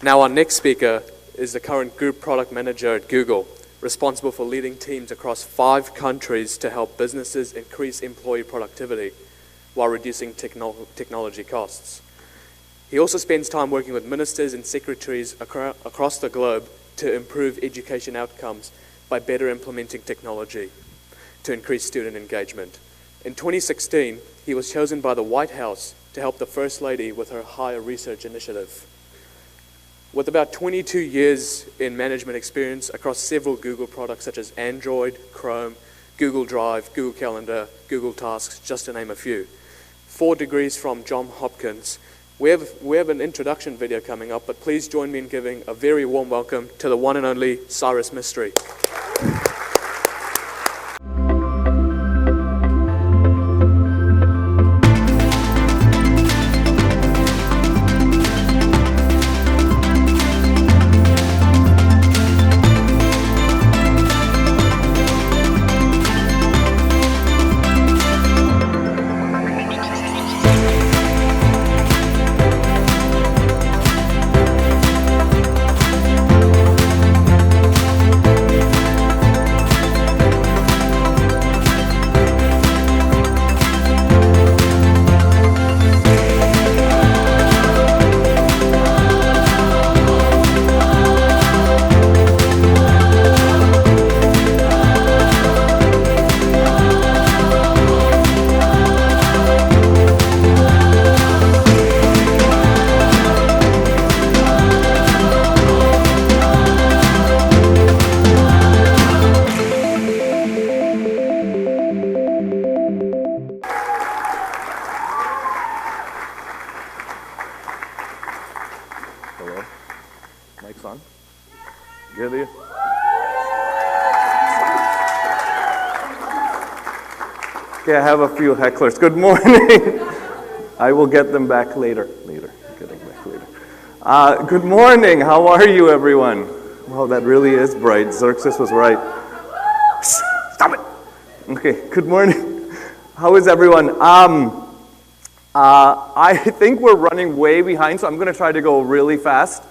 Now our next speaker is the current Group Product Manager at Google, responsible for leading teams across 5 countries to help businesses increase employee productivity while reducing technology costs. He also spends time working with ministers and secretaries across the globe to improve education outcomes by better implementing technology to increase student engagement. In 2016, he was chosen by the White House to help the First Lady with her higher research initiative. With about 22 years in management experience across several Google products such as Android, Chrome, Google Drive, Google Calendar, Google Tasks, just to name a few. 4 degrees from Johns Hopkins. We have an introduction video coming up, but please join me in giving a very warm welcome to the one and only Cyrus Mistry. Hello? Mic's on? Good. Okay, I have a few hecklers. Good morning. I will get them back later. Getting back later. Good morning. How are you, everyone? Wow, that really is bright. Xerxes was right. Stop it. Okay, good morning. How is everyone? I think we're running way behind, so I'm going to try to go really fast.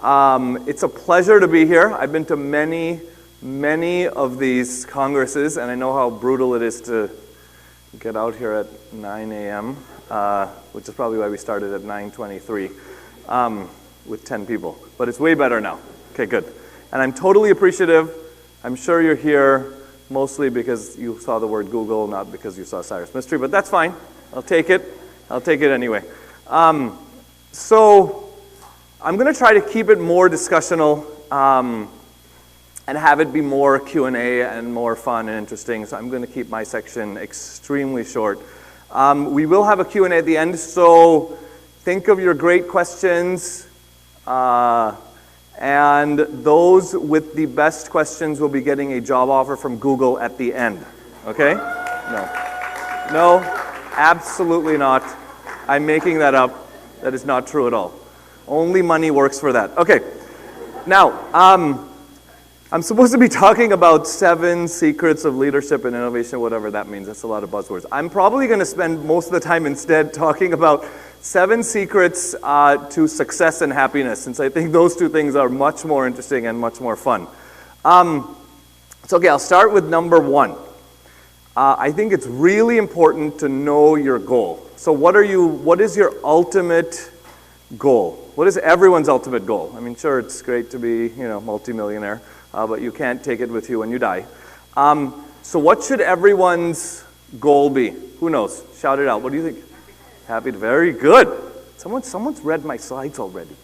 It's a pleasure to be here. I've been to many of these congresses, and I know how brutal it is to get out here at 9 a.m., which is probably why we started at 9:23 with 10 people. But it's way better now. Okay, good. And I'm totally appreciative. I'm sure you're here mostly because you saw the word Google, not because you saw Cyrus Mistry, but that's fine. I'll take it anyway. So I'm going to try to keep it more discussional and have it be more Q&A and more fun and interesting. So I'm going to keep my section extremely short. We will have a Q&A at the end, so think of your great questions. And those with the best questions will be getting a job offer from Google at the end. Okay? No, absolutely not. I'm making that up. That is not true at all. Only money works for that. Okay. Now, I'm supposed to be talking about 7 secrets of leadership and innovation, whatever that means. That's a lot of buzzwords. I'm probably going to spend most of the time instead talking about 7 secrets to success and happiness, since I think those 2 things are much more interesting and much more fun. So okay, I'll start with number 1. I think it's really important to know your goal. So what is your ultimate goal? What is everyone's ultimate goal? I mean, sure, it's great to be, multimillionaire, but you can't take it with you when you die. So what should everyone's goal be? Who knows? Shout it out. What do you think? Happy. Very good. Someone's read my slides already.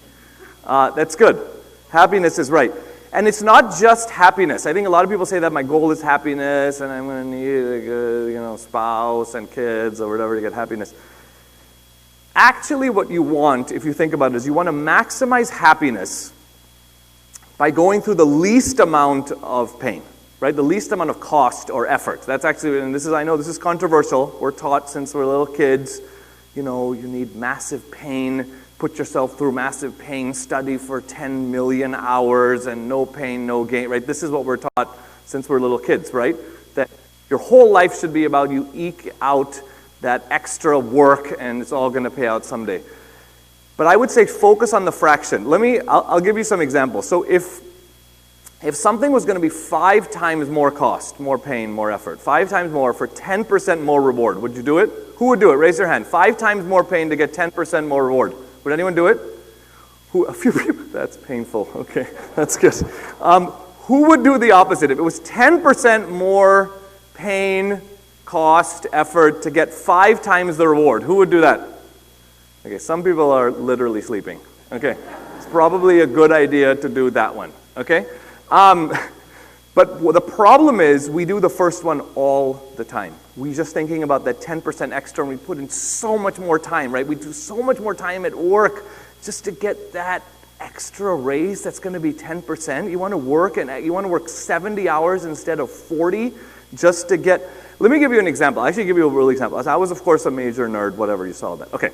That's good. Happiness is right. And it's not just happiness. I think a lot of people say that my goal is happiness and I'm going to need a good, spouse and kids or whatever to get happiness. Actually, what you want, if you think about it, is you want to maximize happiness by going through the least amount of pain, right? The least amount of cost or effort. That's actually, and I know this is controversial. We're taught since we're little kids, you need massive pain put yourself through massive pain, study for 10 million hours, and no pain, no gain, right? This is what we're taught since we're little kids, right? That your whole life should be about you eke out that extra work, and it's all going to pay out someday. But I would say focus on the fraction. I'll give you some examples. So if something was going to be 5 times more cost, more pain, more effort, 5 times more for 10% more reward, would you do it? Who would do it? Raise your hand. 5 times more pain to get 10% more reward. Would anyone do it? A few people. That's painful. Okay, that's good. Who would do the opposite? If it was 10% more pain, cost, effort to get 5 times the reward, who would do that? Okay, some people are literally sleeping. Okay, it's probably a good idea to do that one. Okay? But the problem is we do the first one all the time. We're just thinking about that 10% extra, and we put in so much more time, right? We do so much more time at work just to get that extra raise that's going to be 10%. You want to work 70 hours instead of 40 just to get. Let me give you an example. I'll actually give you a real example. I was, of course, a major nerd, whatever, you saw that. Okay.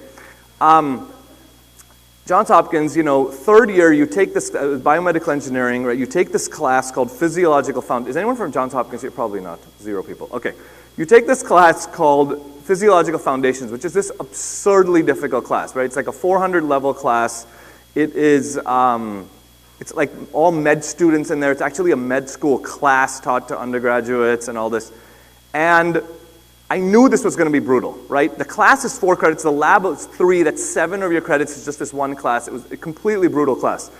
Johns Hopkins, third year, you take this, biomedical engineering, right? You take this class called Physiological Foundations. Is anyone from Johns Hopkins here? Probably not. 0 people. Okay. You take this class called Physiological Foundations, which is this absurdly difficult class, right? It's like a 400-level class. It is, it's like all med students in there. It's actually a med school class taught to undergraduates and all this. And I knew this was going to be brutal, right? The class is 4 credits. The lab is 3. That's 7 of your credits. It's just this one class. It was a completely brutal class.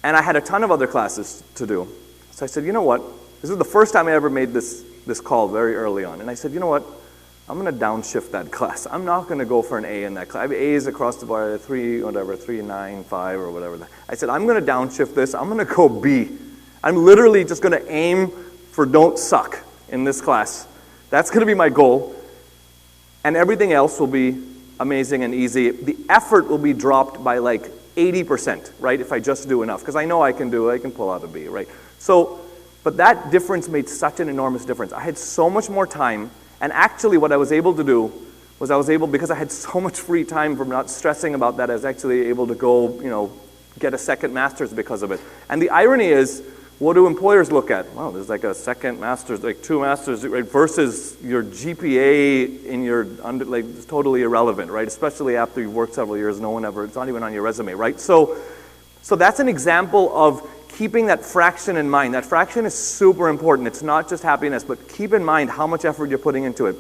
And I had a ton of other classes to do. So I said, you know what? This is the first time I ever made this call very early on. And I said, you know what? I'm going to downshift that class. I'm not going to go for an A in that class. I have A's across the board, 3, 9, 5, or whatever. I said, I'm going to downshift this. I'm going to go B. I'm literally just going to aim for don't suck in this class. That's going to be my goal. And everything else will be amazing and easy. The effort will be dropped by like 80%, right? If I just do enough. Because I know I can pull out a B, right? So, but that difference made such an enormous difference. I had so much more time. And actually what I was able to do was because I had so much free time from not stressing about that, I was actually able to go, get a second master's because of it. And the irony is, what do employers look at? Well, there's like a second master's, like 2 masters, right, versus your GPA in your it's totally irrelevant, right? Especially after you've worked several years, it's not even on your resume, right? So that's an example of keeping that fraction in mind. That fraction is super important. It's not just happiness, but keep in mind how much effort you're putting into it.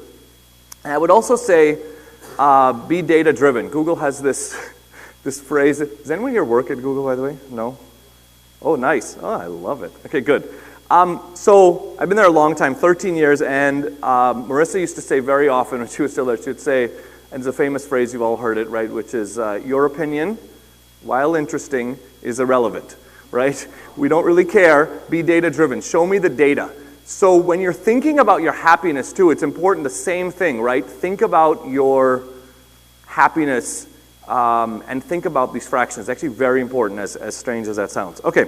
And I would also say, be data-driven. Google has this phrase. Does anyone here work at Google, by the way? No? Oh, nice. Oh, I love it. Okay, good. So I've been there a long time, 13 years, and Marissa used to say very often when she was still there, she would say, and it's a famous phrase, you've all heard it, right, which is, your opinion, while interesting, is irrelevant, right? We don't really care. Be data-driven. Show me the data. So when you're thinking about your happiness, too, it's important, the same thing, right? Think about your happiness and think about these fractions. It's actually very important, as strange as that sounds. Okay,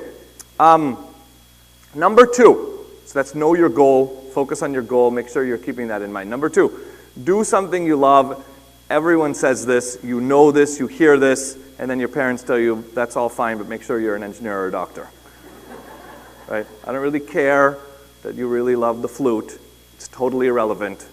number 2. So that's know your goal, focus on your goal, make sure you're keeping that in mind. Number 2, do something you love. Everyone says this, you know this, you hear this, and then your parents tell you, that's all fine, but make sure you're an engineer or a doctor. Right? I don't really care that you really love the flute. It's totally irrelevant.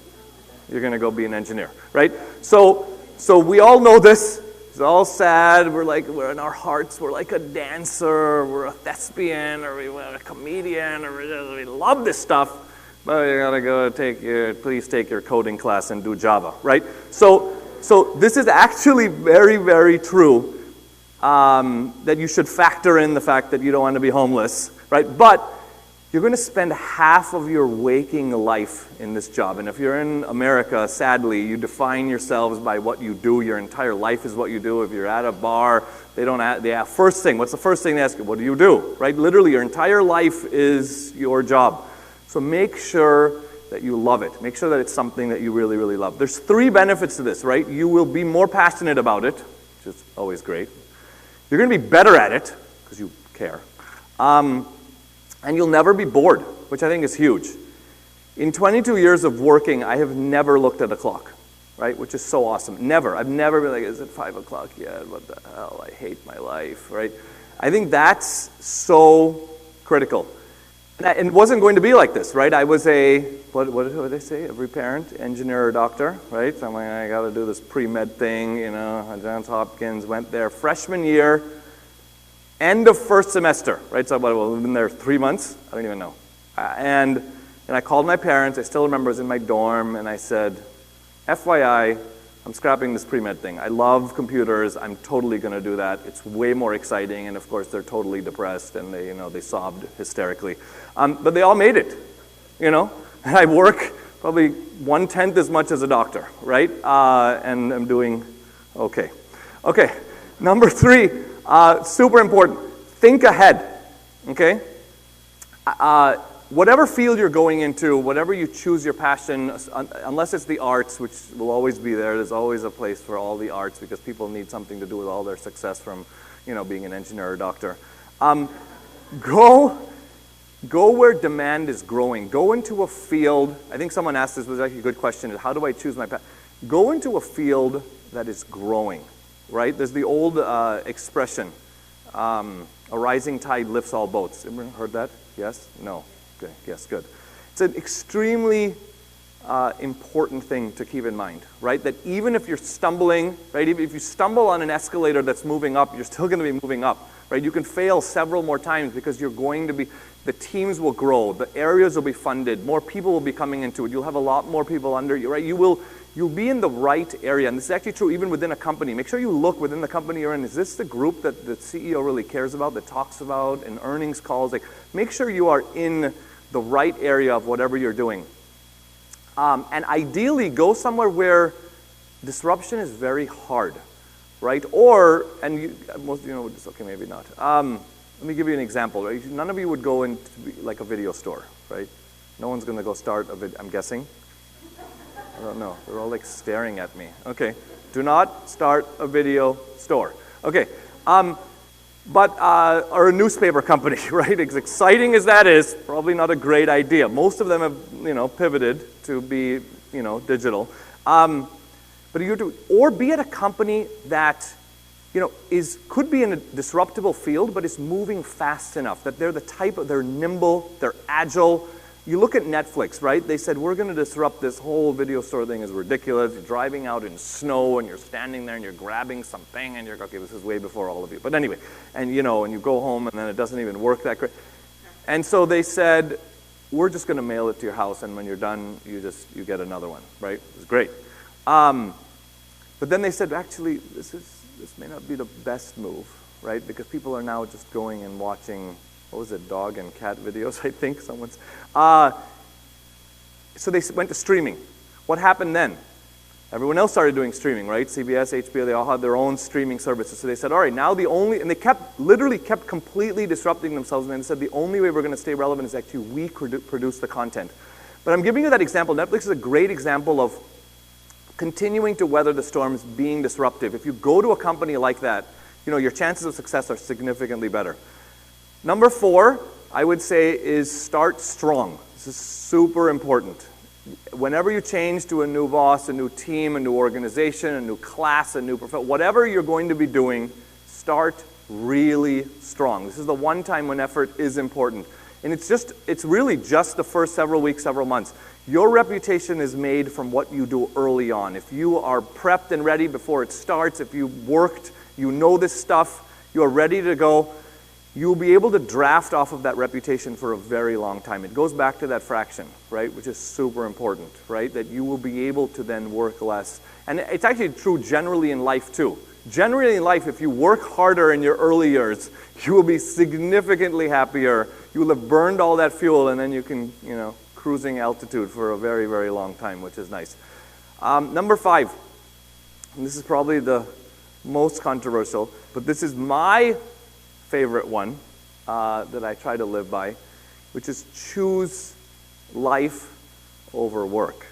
You're going to go be an engineer, right? So we all know this. It's all sad. We're in our hearts. We're like a dancer. We're a thespian, or we're a comedian, or we love this stuff. But you gotta go please take your coding class and do Java, right? So this is actually very, very true. That you should factor in the fact that you don't want to be homeless, right? But you're going to spend half of your waking life in this job. And if you're in America, sadly, you define yourselves by what you do. Your entire life is what you do. If you're at a bar, they ask, first thing, what's the first thing they ask you? What do you do? Right? Literally, your entire life is your job. So make sure that you love it. Make sure that it's something that you really, really love. There's 3 benefits to this, right? You will be more passionate about it, which is always great. You're going to be better at it, because you care. And you'll never be bored, which I think is huge. In 22 years of working, I have never looked at a clock. right? Which is so awesome. I've never been like, is it 5 o'clock yet? What the hell? I hate my life, right? I think that's so critical. And it wasn't going to be like this, right? I was what do they say? Every parent, engineer or doctor, right? So I'm like, I got to do this pre-med thing, at Johns Hopkins, went there freshman year, end of first semester, right? So I've been there 3 months? I don't even know. And I called my parents. I still remember I was in my dorm, and I said, FYI, I'm scrapping this pre-med thing. I love computers. I'm totally going to do that. It's way more exciting. And of course, they're totally depressed, and they sobbed hysterically. But they all made it, And I work probably 1/10 as much as a doctor, right? And I'm doing okay. Okay, number 3, super important. Think ahead, okay? Whatever field you're going into, whatever you choose your passion, unless it's the arts, which will always be there, there's always a place for all the arts because people need something to do with all their success from, being an engineer or a doctor. Go where demand is growing. Go into a field, I think someone asked this, was actually a good question, is how do I choose my path? Go into a field that is growing, right? There's the old expression, a rising tide lifts all boats. Everyone heard that? Yes? No? Okay, yes, good. It's an extremely important thing to keep in mind, right? That even if you're stumbling, right? If you stumble on an escalator that's moving up, you're still going to be moving up, right? You can fail several more times because you're going to be, the teams will grow, the areas will be funded, more people will be coming into it, you'll have a lot more people under you, right? You'll be in the right area, and this is actually true even within a company. Make sure you look within the company you're in. Is this the group that the CEO really cares about, that talks about in earnings calls? Like, make sure you are in the right area of whatever you're doing. And ideally, go somewhere where disruption is very hard, right? Okay, maybe not. Let me give you an example, right? None of you would go into like a video store, right? No one's going to go start a video, I'm guessing. I don't know. They're all like staring at me. Okay. Do not start a video store. Okay. Or a newspaper company, right? As exciting as that is, probably not a great idea. Most of them have, pivoted to be, digital. But you do, or be at a company that, could be in a disruptible field, but is moving fast enough that they're nimble, they're agile. You look at Netflix, right? They said, we're going to disrupt this whole video store thing. Is ridiculous. You're driving out in snow, and you're standing there, and you're grabbing something, and you're, okay, this is way before all of you. But anyway, and you go home, and then it doesn't even work that great. And so they said, we're just going to mail it to your house, and when you're done, you get another one, right? It was great. But then they said, actually, this may not be the best move, right? Because people are now just going and watching, what was it, dog and cat videos, I think someone's. So they went to streaming. What happened then? Everyone else started doing streaming, right? CBS, HBO, they all had their own streaming services. So they said, all right, now and they literally kept completely disrupting themselves, and then said the only way we're going to stay relevant is actually we produce the content. But I'm giving you that example. Netflix is a great example of continuing to weather the storms, being disruptive. If you go to a company like that, your chances of success are significantly better. Number 4, I would say, is start strong. This is super important. Whenever you change to a new boss, a new team, a new organization, a new class, a new profession, whatever you're going to be doing, start really strong. This is the one time when effort is important. And it's really just the first several weeks, several months. Your reputation is made from what you do early on. If you are prepped and ready before it starts, if you worked, you know this stuff, you are ready to go, you'll be able to draft off of that reputation for a very long time. It goes back to that fraction, right, which is super important, right, that you will be able to then work less. And it's actually true generally in life too. Generally in life, if you work harder in your early years, you will be significantly happier. You will have burned all that fuel, and then you can, cruising altitude for a very, very long time, which is nice. Number 5, and this is probably the most controversial, but this is my favorite one that I try to live by, which is choose life over work.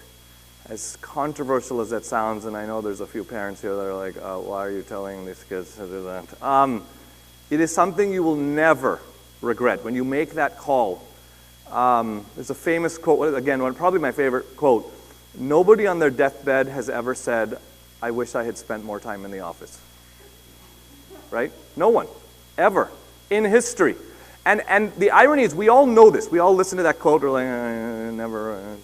As controversial as that sounds, and I know there's a few parents here that are like, why are you telling these kids to do that? It is something you will never regret when you make that call. There's a famous quote, again, probably my favorite quote, Nobody on their deathbed has ever said, I wish I had spent more time in the office. Right? No one. Ever. In history. And the irony is, we all know this. We all listen to that quote, we're like, never,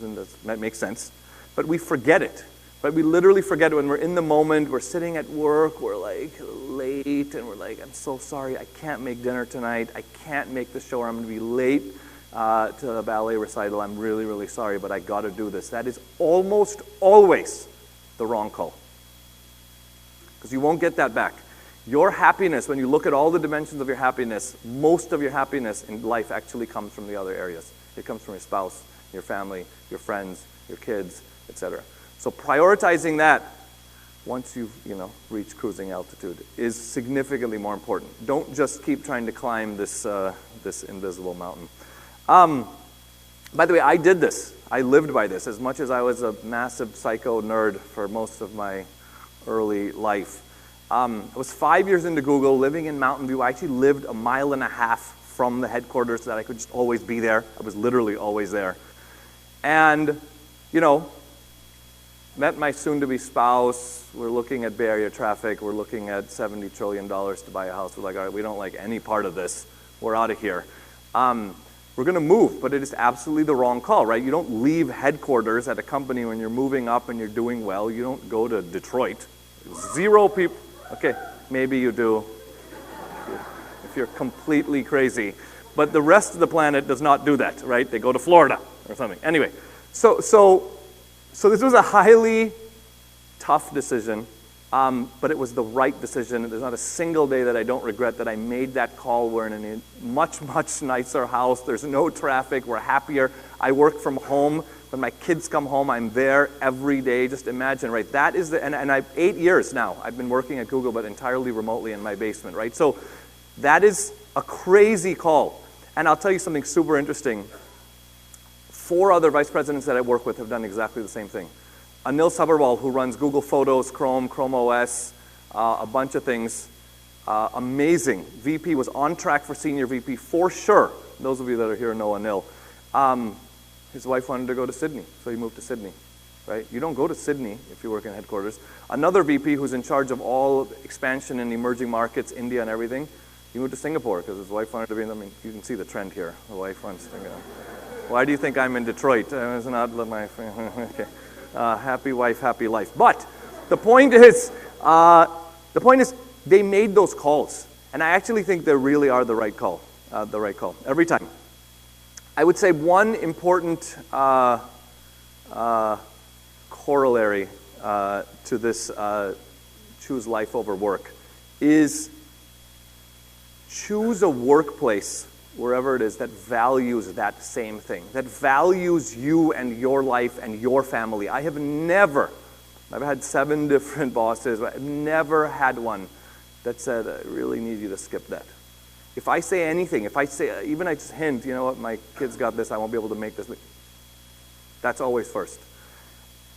that makes sense. But we forget it. Right? We literally forget it when we're in the moment, we're sitting at work, we're like late, and we're like, I'm so sorry, I can't make dinner tonight, I can't make the show, or I'm going to be late to the ballet recital, I'm really, really sorry, but I got to do this. That is almost always the wrong call. Because you won't get that back. Your happiness, when you look at all the dimensions of your happiness, most of your happiness in life actually comes from the other areas. It comes from your spouse, your family, your friends, your kids, etc. So prioritizing that once you've reached cruising altitude is significantly more important. Don't just keep trying to climb this invisible mountain. By the way, I did this. I lived by this. As much as I was a massive psycho nerd for most of my early life. I was 5 years into Google, living in Mountain View. I actually lived 1.5 miles from the headquarters so that I could just always be there. I was literally always there. And, met my soon-to-be spouse. We're looking at Bay Area traffic. We're looking at $70 trillion to buy a house. We're like, all right, we don't like any part of this. We're out of here. We're going to move, but it is absolutely the wrong call, right? You don't leave headquarters at a company when you're moving up and you're doing well. You don't go to Detroit. 0 people. Okay, maybe you do if you're completely crazy. But the rest of the planet does not do that, right? They go to Florida or something. Anyway, so this was a highly tough decision, but it was the right decision. There's not a single day that I don't regret that I made that call. We're in a much, much nicer house. There's no traffic. We're happier. I work from home. When my kids come home, I'm there every day. Just imagine, right? That is and I've 8 years now. I've been working at Google, but entirely remotely in my basement, right? So that is a crazy call. And I'll tell you something super interesting. 4 other vice presidents that I work with have done exactly the same thing. Anil Sabharwal, who runs Google Photos, Chrome OS, a bunch of things. Amazing. VP, was on track for senior VP for sure. Those of you that are here know Anil. His wife wanted to go to Sydney, so he moved to Sydney, right? You don't go to Sydney if you work in headquarters. Another VP who's in charge of all expansion in emerging markets, India and everything, he moved to Singapore because his wife wanted to be in, you can see the trend here. The wife wants to go. Why do you think I'm in Detroit? It's not my, okay. Happy wife, happy life. But the point is they made those calls. And I actually think they really are the right call every time. I would say one important corollary to this choose life over work is choose a workplace, wherever it is, that values that same thing, that values you and your life and your family. I've had 7 different bosses, but I've never had one that said, I really need you to skip that. If I say anything, even I just hint, you know what, my kids got this, I won't be able to make this. That's always first.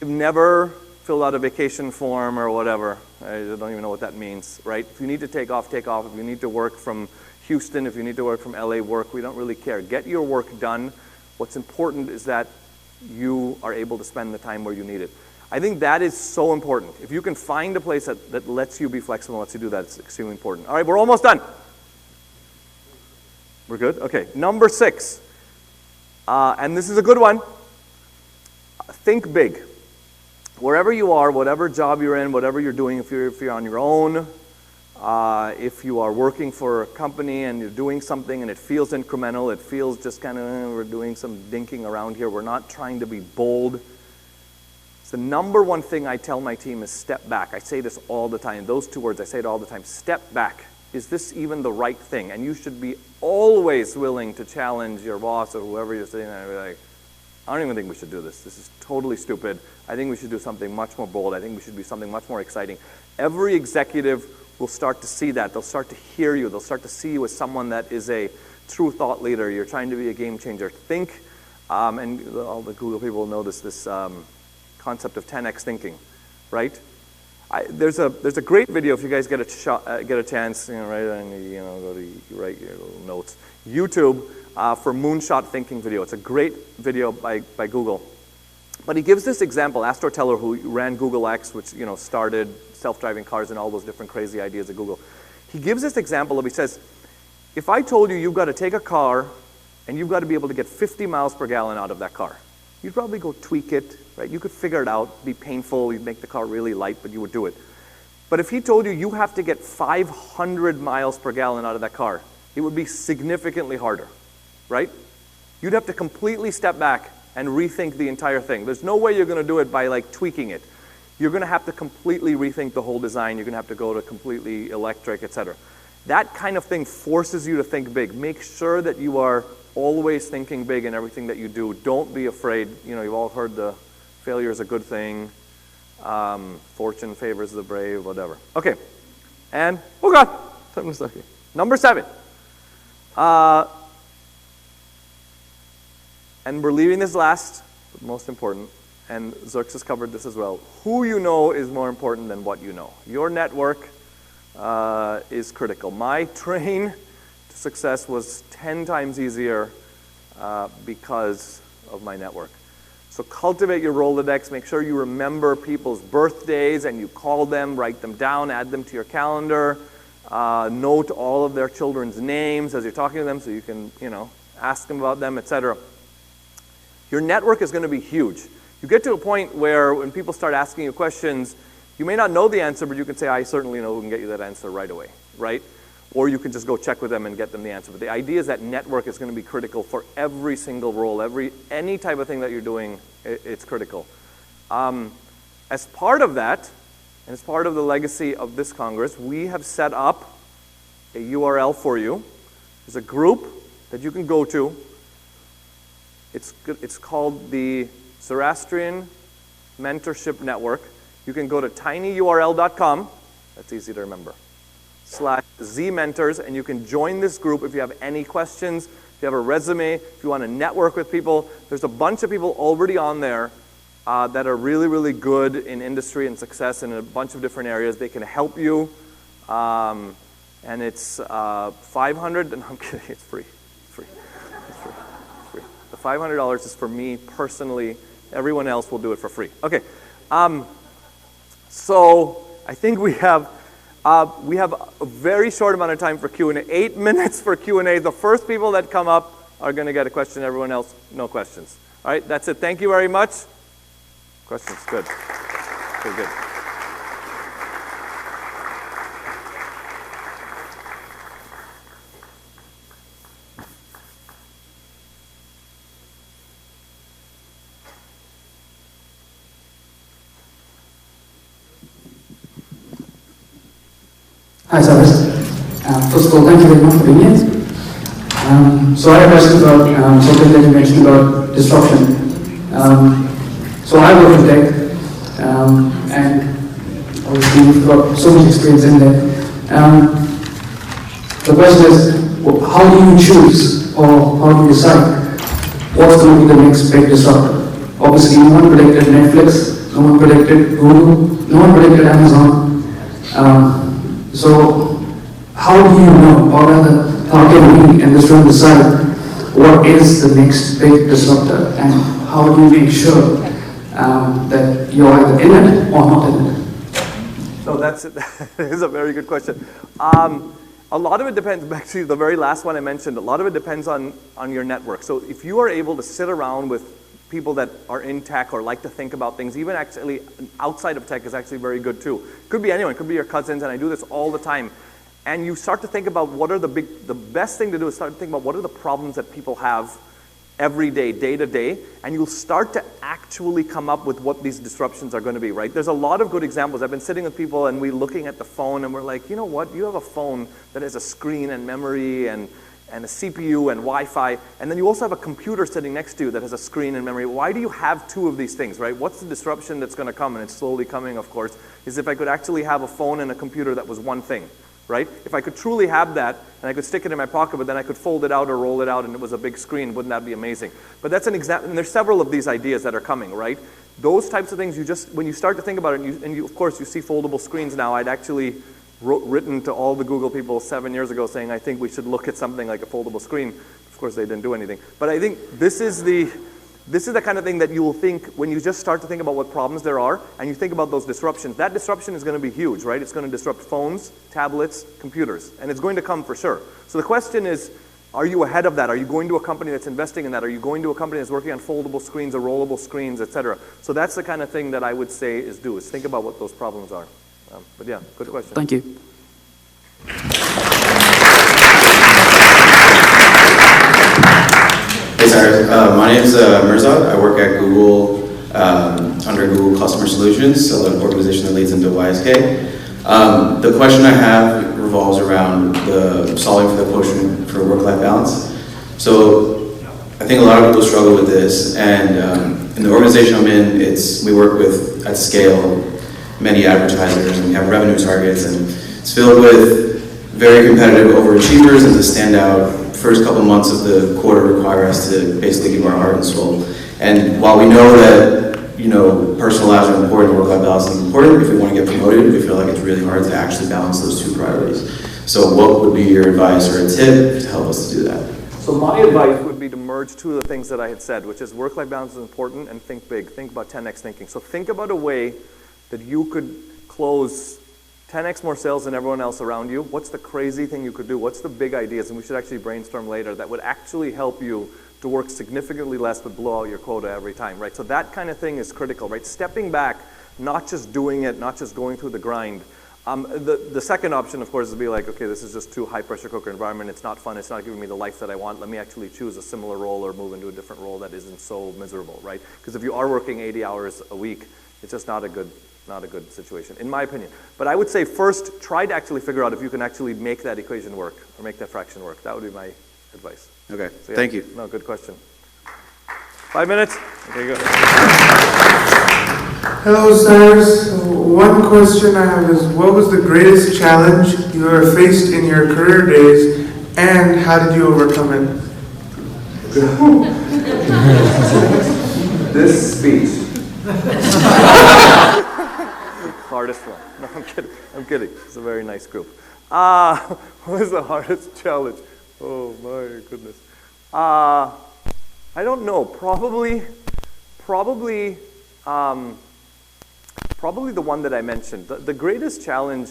I've never filled out a vacation form or whatever. I don't even know what that means, right? If you need to take off, take off. If you need to work from Houston, if you need to work from LA, work. We don't really care. Get your work done. What's important is that you are able to spend the time where you need it. I think that is so important. If you can find a place that lets you be flexible, lets you do that, it's extremely important. All right, we're almost done. We're good? Okay, number 6. And this is a good one. Think big. Wherever you are, whatever job you're in, whatever you're doing, if you're on your own, if you are working for a company and you're doing something and it feels incremental, it feels just kind of, we're doing some dinking around here, we're not trying to be bold. It's the number one thing I tell my team is step back. I say this all the time. Those 2 words, I say it all the time. Step back. Is this even the right thing? And you should be always willing to challenge your boss or whoever you're sitting there and be like, I don't even think we should do this. This is totally stupid. I think we should do something much more bold. I think we should do something much more exciting. Every executive will start to see that. They'll start to hear you. They'll start to see you as someone that is a true thought leader. You're trying to be a game changer. Think, and all the Google people know this concept of 10x thinking, right? There's a great video if you guys get a chance, right? And go to write your little notes. YouTube for moonshot thinking video. It's a great video by Google. But he gives this example, Astor Teller, who ran Google X, which started self-driving cars and all those different crazy ideas at Google. He gives this example of, he says, if I told you you've got to take a car and you've got to be able to get 50 miles per gallon out of that car, you'd probably go tweak it, right? You could figure it out, be painful, you'd make the car really light, but you would do it. But if he told you you have to get 500 miles per gallon out of that car, it would be significantly harder, right? You'd have to completely step back and rethink the entire thing. There's no way you're going to do it by like tweaking it. You're going to have to completely rethink the whole design. You're going to have to go to completely electric, etc. That kind of thing forces you to think big. Make sure that you are always thinking big in everything that you do. Don't be afraid. You've all heard the failure is a good thing. Fortune favors the brave, whatever. Okay. And, oh God, number 7. And we're leaving this last, but most important, and Zirks has covered this as well. Who you know is more important than what you know. Your network is critical. My train to success was 10 times easier because of my network. So cultivate your Rolodex. Make sure you remember people's birthdays and you call them, write them down, add them to your calendar. Note all of their children's names as you're talking to them so you can, ask them about them, etc. Your network is going to be huge. You get to a point where when people start asking you questions, you may not know the answer, but you can say, I certainly know who can get you that answer right away, right? Or you can just go check with them and get them the answer. But the idea is that network is going to be critical for every single role, any type of thing that you're doing, it's critical. As part of that, and as part of the legacy of this Congress, we have set up a URL for you. There's a group that you can go to. It's called the Zoroastrian Mentorship Network. You can go to tinyurl.com, that's easy to remember, /zmentors, and you can join this group if you have any questions, if you have a resume, if you want to network with people. There's a bunch of people already on there that are really, really good in industry and success in a bunch of different areas. They can help you, and it's $500, and I'm kidding, it's free. The $500 is for me personally. Everyone else will do it for free. Okay, so I think we have a very short amount of time for Q&A. 8 minutes for Q&A. The first people that come up are going to get a question. Everyone else, no questions. All right, that's it. Thank you very much. Questions? Good. Okay, good. Hi, Cyrus. First of all, thank you very much for being here. So I have a question about something that you mentioned about disruption. So I work in tech, and obviously you've got so much experience in there. The question is, how do you choose, or how do you decide what's going to be the next big disruptor? Obviously, no one predicted Netflix, no one predicted Google, no one predicted Amazon. So how do you know, or rather, how can we in this room decide what is the next big disruptor, and how do you make sure that you're either in it or not in it? So that is a very good question. A lot of it depends, back to the very last one I mentioned, a lot of it depends on your network. So if you are able to sit around with people that are in tech or like to think about things, even actually outside of tech is actually very good too. Could be anyone, could be your cousins, and I do this all the time. And you start to think about what are the best thing to do is start to think about what are the problems that people have every day, day to day, and you'll start to actually come up with what these disruptions are going to be, right? There's a lot of good examples. I've been sitting with people and we're looking at the phone and we're like, you know what, you have a phone that has a screen and memory and a CPU and Wi-Fi, and then you also have a computer sitting next to you that has a screen and memory. Why do you have two of these things, right? What's the disruption that's going to come, and it's slowly coming, of course, is if I could actually have a phone and a computer that was one thing, right? If I could truly have that, and I could stick it in my pocket, but then I could fold it out or roll it out and it was a big screen, wouldn't that be amazing? But that's an example, and there's several of these ideas that are coming, right? Those types of things, when you start to think about it, and you, of course, you see foldable screens now. I'd actually written to all the Google people 7 years ago saying, I think we should look at something like a foldable screen. Of course, they didn't do anything. But I think this is This is the kind of thing that you will think when you just start to think about what problems there are and you think about those disruptions. That disruption is going to be huge, right? It's going to disrupt phones, tablets, computers, and it's going to come for sure. So the question is, are you ahead of that? Are you going to a company that's investing in that? Are you going to a company that's working on foldable screens or rollable screens, et cetera? So that's the kind of thing that I would say is think about what those problems are. But yeah, good question. Thank you. Hey, Cyrus. My name is Mirza. I work at Google under Google Customer Solutions, so an organization that leads into YSK. The question I have revolves around solving for the quotient for work-life balance. So I think a lot of people struggle with this, and in the organization I'm in, we work with, at scale, many advertisers, and we have revenue targets, and it's filled with very competitive overachievers, and the standout first couple months of the quarter require us to basically give our heart and soul. And while we know that, personal lives are important, work-life balance is important, if we want to get promoted, we feel like it's really hard to actually balance those two priorities. So what would be your advice or a tip to help us to do that? So my advice would be to merge two of the things that I had said, which is work-life balance is important and think big. Think about 10x thinking. So think about a way that you could close 10x more sales than everyone else around you. What's the crazy thing you could do? What's the big ideas? And we should actually brainstorm later that would actually help you to work significantly less but blow out your quota every time, right? So that kind of thing is critical, right? Stepping back, not just doing it, not just going through the grind. The second option, of course, is to be like, okay, this is just too high pressure cooker environment. It's not fun. It's not giving me the life that I want. Let me actually choose a similar role or move into a different role that isn't so miserable, right? Because if you are working 80 hours a week, it's just not a good situation, in my opinion. But I would say first, try to actually figure out if you can actually make that equation work or make that fraction work. That would be my advice. Okay, So, yeah. thank you. No, good question. 5 minutes? Okay, go. Hello, Cyrus. One question I have is, what was the greatest challenge you ever faced in your career days, and how did you overcome it? This speech. Hardest one. No, I'm kidding. I'm kidding. It's a very nice group. What was the hardest challenge? Oh my goodness. I don't know. Probably the one that I mentioned. The greatest challenge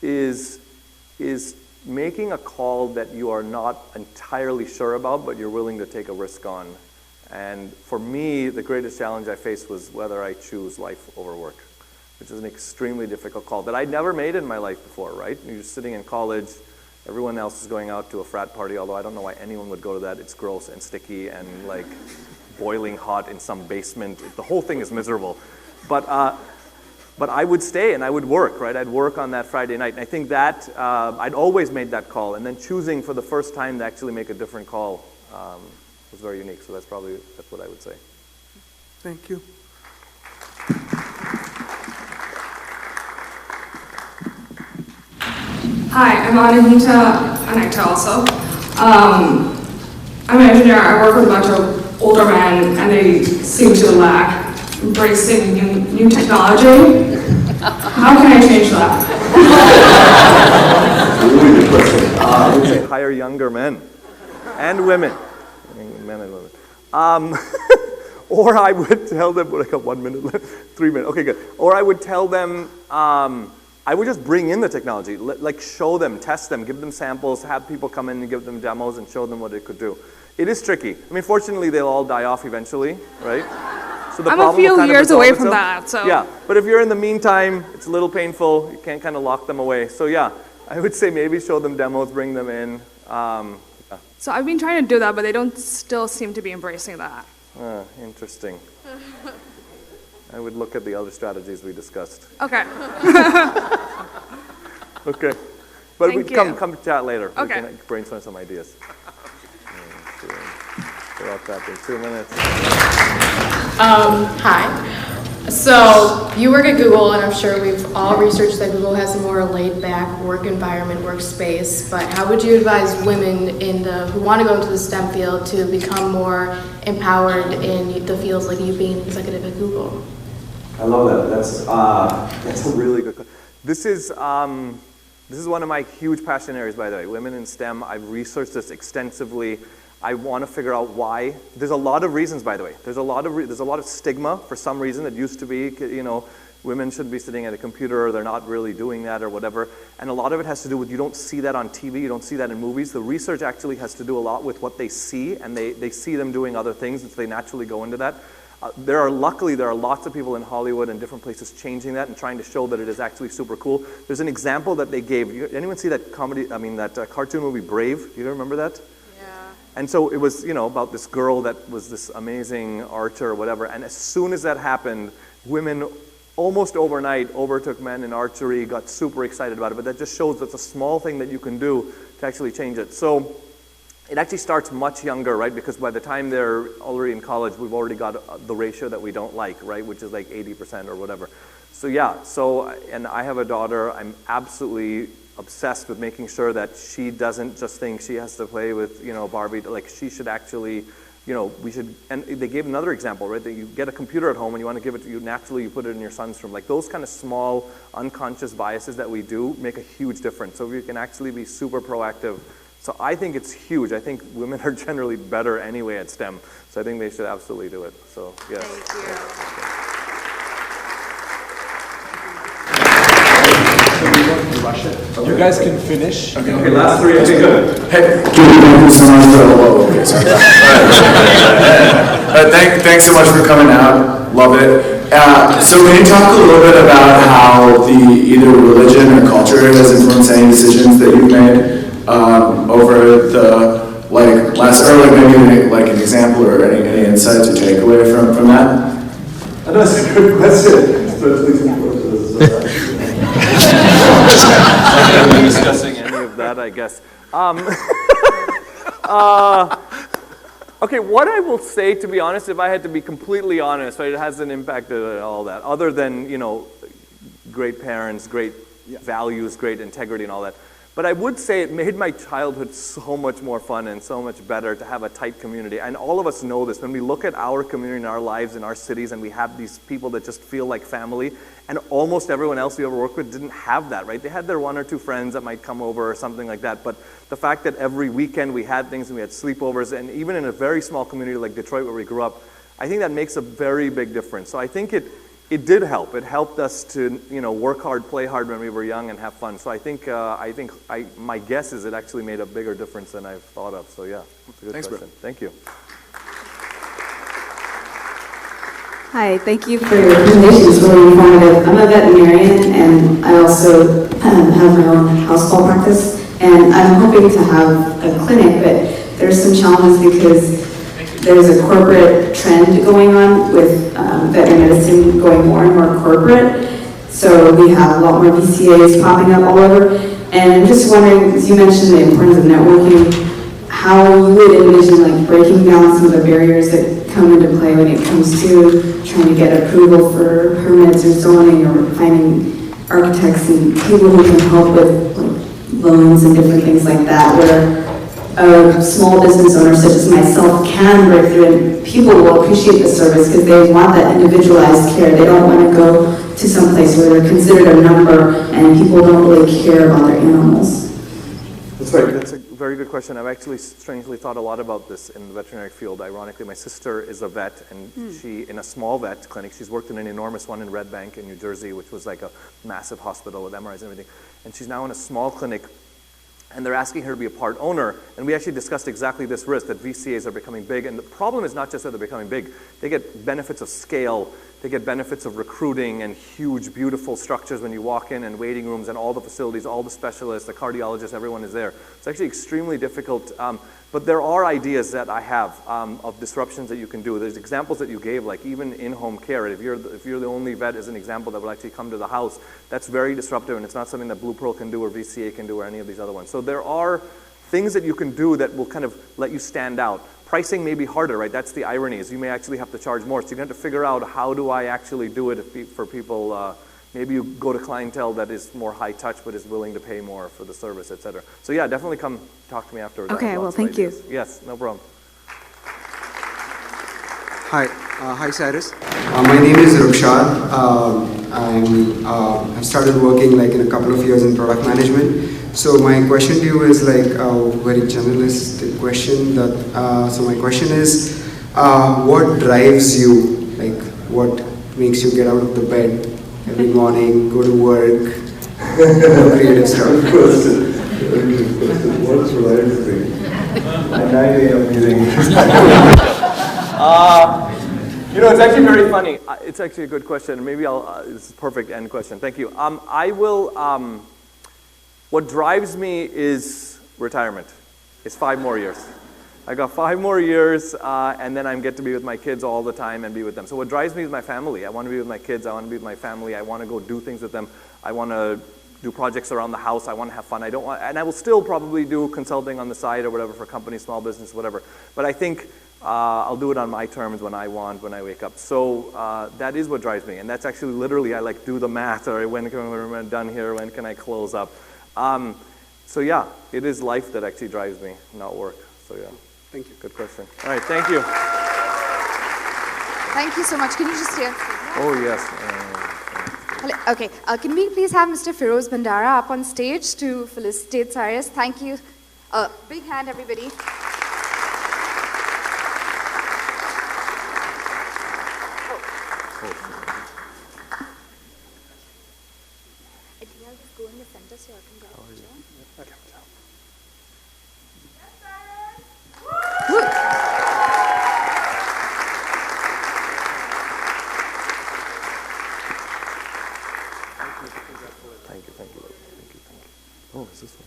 is making a call that you are not entirely sure about, but you're willing to take a risk on. And for me, the greatest challenge I faced was whether I choose life over work, which is an extremely difficult call that I'd never made in my life before, right? You're sitting in college, everyone else is going out to a frat party, although I don't know why anyone would go to that. It's gross and sticky and like boiling hot in some basement. The whole thing is miserable. But I would stay and I would work, right? I'd work on that Friday night. And I think that I'd always made that call. And then choosing for the first time to actually make a different call was very unique. So that's what I would say. Thank you. Hi, I'm Anita also. I'm an engineer. I work with a bunch of older men, and they seem to lack embracing new technology. How can I change that? Really good question. I would say hire younger men and women. Men and women. Or I would tell them, I got 1 minute left, 3 minutes, okay, good. Or I would tell them, I would just bring in the technology, like show them, test them, give them samples, have people come in and give them demos and show them what it could do. It is tricky. I mean, fortunately, they'll all die off eventually, right? So the I'm a few years away from that, so. Yeah, but if you're in the meantime, it's a little painful. You can't kind of lock them away. So yeah, I would say maybe show them demos, bring them in. So I've been trying to do that, but they don't still seem to be embracing that. Interesting. I would look at the other strategies we discussed. Okay. Okay. But Thank we you. come chat later. Okay. We can brainstorm some ideas. We're off that in 2 minutes. Hi. So you work at Google, and I'm sure we've all researched that Google has a more laid-back work environment, workspace. But how would you advise women who want to go into the STEM field to become more empowered in the fields like you being an executive at Google? I love that. That's a really good question. This is one of my huge passion areas, by the way. Women in STEM. I've researched this extensively. I want to figure out why. There's a lot of reasons, by the way. There's a lot of stigma for some reason that used to be, women should be sitting at a computer, or they're not really doing that or whatever. And a lot of it has to do with, you don't see that on TV, you don't see that in movies. The research actually has to do a lot with what they see, and they see them doing other things, and so they naturally go into that. Luckily, there are lots of people in Hollywood and different places changing that and trying to show that it is actually super cool. There's an example that they gave. Anyone see that cartoon movie Brave? Do you remember that? Yeah. And so it was, about this girl that was this amazing archer or whatever. And as soon as that happened, women almost overnight overtook men in archery, got super excited about it. But that just shows that's a small thing that you can do to actually change it. So it actually starts much younger, right? Because by the time they're already in college, we've already got the ratio that we don't like, right? Which is like 80% or whatever. So yeah, and I have a daughter. I'm absolutely obsessed with making sure that she doesn't just think she has to play with, Barbie. Like, she should actually, we should, and they gave another example, right? That you get a computer at home and you want to give it to you, naturally you put it in your son's room. Like, those kind of small unconscious biases that we do make a huge difference. So we can actually be super proactive. So I think it's huge. I think women are generally better anyway at STEM. So I think they should absolutely do it. So, yes. Thank You guys can finish. Okay, last three. Okay, good. Hey, thanks so much for coming out. Love it. So can you talk a little bit about how either religion or culture has influenced any decisions that you've made over the last, or maybe like an example or any insights or takeaway from that? I know it's a good question. I'm discussing any of that, I guess. Okay, what I will say, to be honest, if I had to be completely honest, right, it hasn't impacted all that, other than, great parents, great values, great integrity and all that. But I would say it made my childhood so much more fun and so much better to have a tight community. And all of us know this. When we look at our community and our lives in our cities, and we have these people that just feel like family, and almost everyone else we ever worked with didn't have that, right? They had their one or two friends that might come over or something like that. But the fact that every weekend we had things and we had sleepovers, and even in a very small community like Detroit where we grew up, I think that makes a very big difference. So I think it did help. It helped us to, work hard, play hard when we were young and have fun. So I think my guess is it actually made a bigger difference than I've thought of. So yeah, that's a good question. Bro. Thank you. Hi, thank you for your presentation. It's really informative. I'm a veterinarian, and I also have my own house call practice, and I'm hoping to have a clinic, but there's some challenges because there's a corporate trend going on with veterinary medicine going more and more corporate. So we have a lot more VCAs popping up all over. And I'm just wondering, as you mentioned the importance of networking, how you would envision breaking down some of the barriers that come into play when it comes to trying to get approval for permits or zoning, or finding architects and people who can help with loans and different things like that, where a small business owner such as myself can break through, and people will appreciate the service because they want that individualized care. They don't want to go to some place where they're considered a number and people don't really care about their animals. That's right. That's a very good question. I've actually strangely thought a lot about this in the veterinary field. Ironically, my sister is a vet, and she, in a small vet clinic, she's worked in an enormous one in Red Bank in New Jersey, which was like a massive hospital with MRIs and everything. And she's now in a small clinic, and they're asking her to be a part owner. And we actually discussed exactly this risk, that VCAs are becoming big. And the problem is not just that they're becoming big. They get benefits of scale. They get benefits of recruiting and huge, beautiful structures when you walk in, and waiting rooms and all the facilities, all the specialists, the cardiologists, everyone is there. It's actually extremely difficult. But there are ideas that I have of disruptions that you can do. There's examples that you gave, like even in-home care. If you're the only vet, as an example, that will actually come to the house, that's very disruptive, and it's not something that Blue Pearl can do, or VCA can do, or any of these other ones. So there are things that you can do that will kind of let you stand out. Pricing may be harder, right? That's the irony, is you may actually have to charge more. So you're going to have to figure out, how do I actually do it for people. Maybe you go to clientele that is more high touch but is willing to pay more for the service, etc. So yeah, definitely come talk to me afterwards. Okay, well, thank you. Yes, no problem. Hi Cyrus. My name is Rukshad. I've started working in a couple of years in product management. So my question to you is like a very generalistic question. So my question is, what drives you? Like, what makes you get out of the bed every morning, go to work, do creative stuff? What drives me? My 9 a.m. meeting. It's actually very funny. It's actually a good question. Maybe it's a perfect end question. Thank you. What drives me is retirement. It's 5 more years. I got 5 more years, and then I get to be with my kids all the time and be with them. So what drives me is my family. I want to be with my kids. I want to be with my family. I want to go do things with them. I want to do projects around the house. I want to have fun. And I will still probably do consulting on the side or whatever for companies, small business, whatever. But I think I'll do it on my terms when I want, when I wake up. So that is what drives me. And that's actually literally, I like do the math, or when am I done here? When can I close up? So yeah, it is life that actually drives me, not work. So yeah. Thank you. Good question. All right, thank you. Thank you so much. Can you just stay? Oh, yes. Hello. Okay. Can we please have Mr. Feroz Bandara up on stage to felicitate Cyrus? Thank you. Big hand, everybody. Oh, is this one?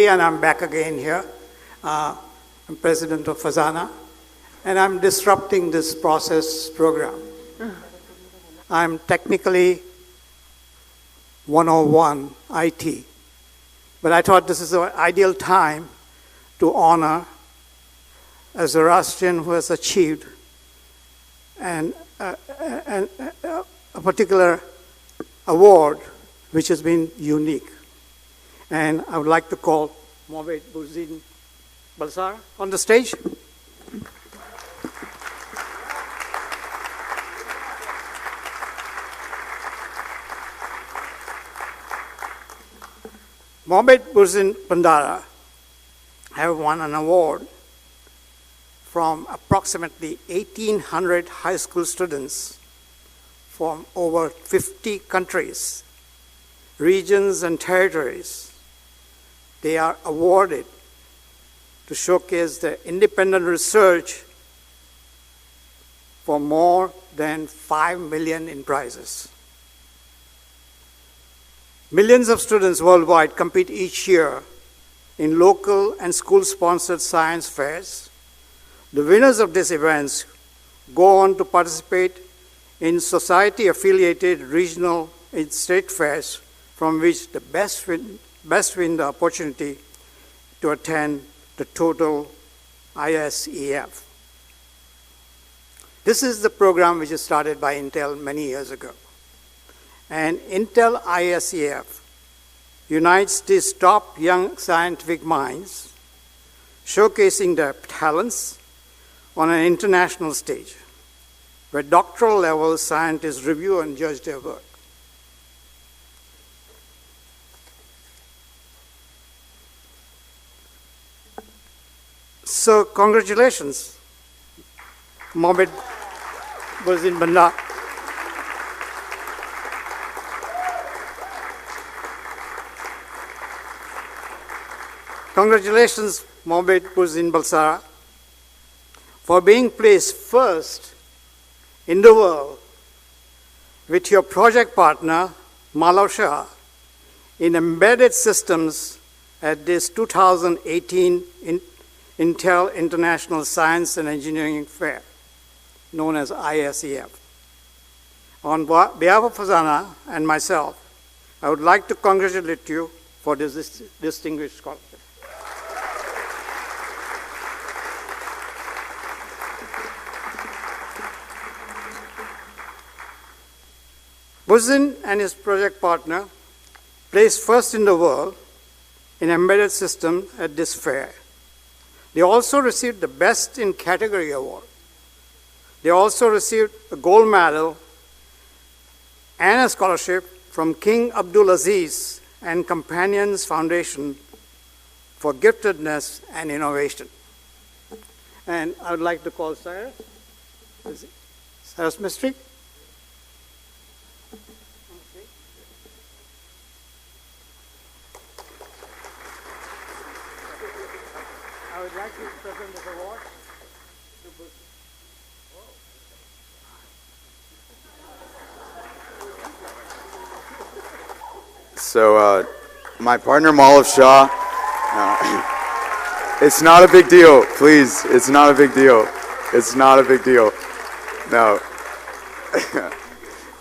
And I'm back again here. I'm president of FEZANA, and I'm disrupting this process program. I'm technically 101 IT, but I thought this is an ideal time to honor a Zoroastrian who has achieved a particular award which has been unique. And I would like to call Mohamed Bouzid Balsar on the stage. Mohamed Bouzid Bandara have won an award from approximately 1,800 high school students from over 50 countries, regions, and territories. They are awarded to showcase their independent research for more than 5 million in prizes. Millions of students worldwide compete each year in local and school-sponsored science fairs. The winners of these events go on to participate in society-affiliated regional and state fairs, from which the best win the opportunity to attend the total ISEF. This is the program which was started by Intel many years ago. And Intel ISEF unites these top young scientific minds, showcasing their talents on an international stage, where doctoral level scientists review and judge their work. So congratulations, Mohamed Bouzid Bandara. Congratulations, Mohamed Bouzid Balsara, for being placed first in the world with your project partner, Malav Shah, in embedded systems at this 2018 Intel International Science and Engineering Fair, known as ISEF. On behalf of FEZANA and myself, I would like to congratulate you for this distinguished scholarship. Buzin and his project partner placed first in the world in embedded systems at this fair. They also received the Best in Category award. They also received a gold medal and a scholarship from King Abdulaziz and Companions Foundation for giftedness and innovation. And I would like to call Cyrus. Cyrus Mistry. I would like you to present this award to Buzin. So my partner Malav Shah, it's not a big deal, please. It's not a big deal. It's not a big deal. No,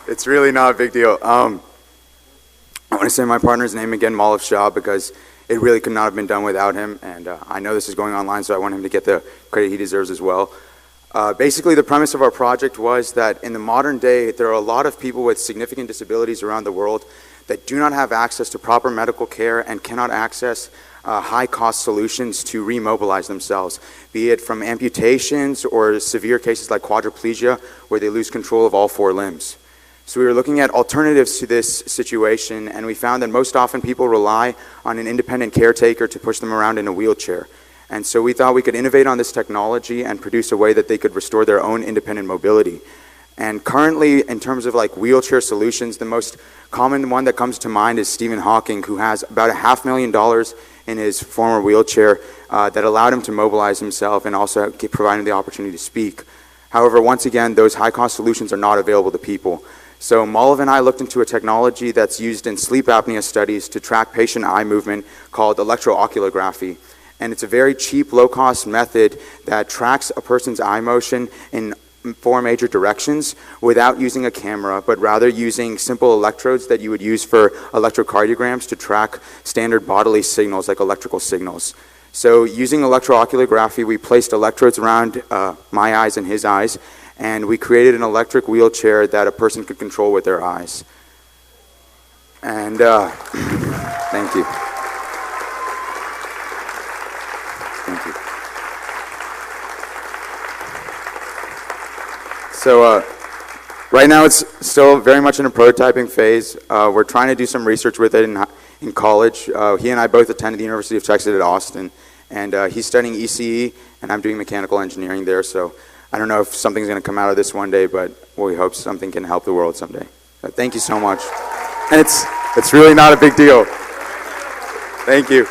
it's really not a big deal. I want to say my partner's name again, Malav Shah, because it really could not have been done without him, and I know this is going online, so I want him to get the credit he deserves as well. Basically, the premise of our project was that in the modern day, there are a lot of people with significant disabilities around the world that do not have access to proper medical care and cannot access high-cost solutions to remobilize themselves, be it from amputations or severe cases like quadriplegia, where they lose control of all 4 limbs. So we were looking at alternatives to this situation, and we found that most often people rely on an independent caretaker to push them around in a wheelchair. And so we thought we could innovate on this technology and produce a way that they could restore their own independent mobility. And currently, in terms of like wheelchair solutions, the most common one that comes to mind is Stephen Hawking, who has about $500,000 in his former wheelchair that allowed him to mobilize himself and also provide him the opportunity to speak. However, once again, those high-cost solutions are not available to people. So Malav and I looked into a technology that's used in sleep apnea studies to track patient eye movement called electrooculography. And it's a very cheap, low-cost method that tracks a person's eye motion in 4 major directions without using a camera, but rather using simple electrodes that you would use for electrocardiograms to track standard bodily signals like electrical signals. So using electrooculography, we placed electrodes around my eyes and his eyes, and we created an electric wheelchair that a person could control with their eyes. And thank you. Thank you. So right now it's still very much in a prototyping phase. We're trying to do some research with it in college. He and I both attended the University of Texas at Austin, and he's studying ECE, and I'm doing mechanical engineering there. So I don't know if something's going to come out of this one day, but we hope something can help the world someday. Thank you so much. And it's really not a big deal. Thank you.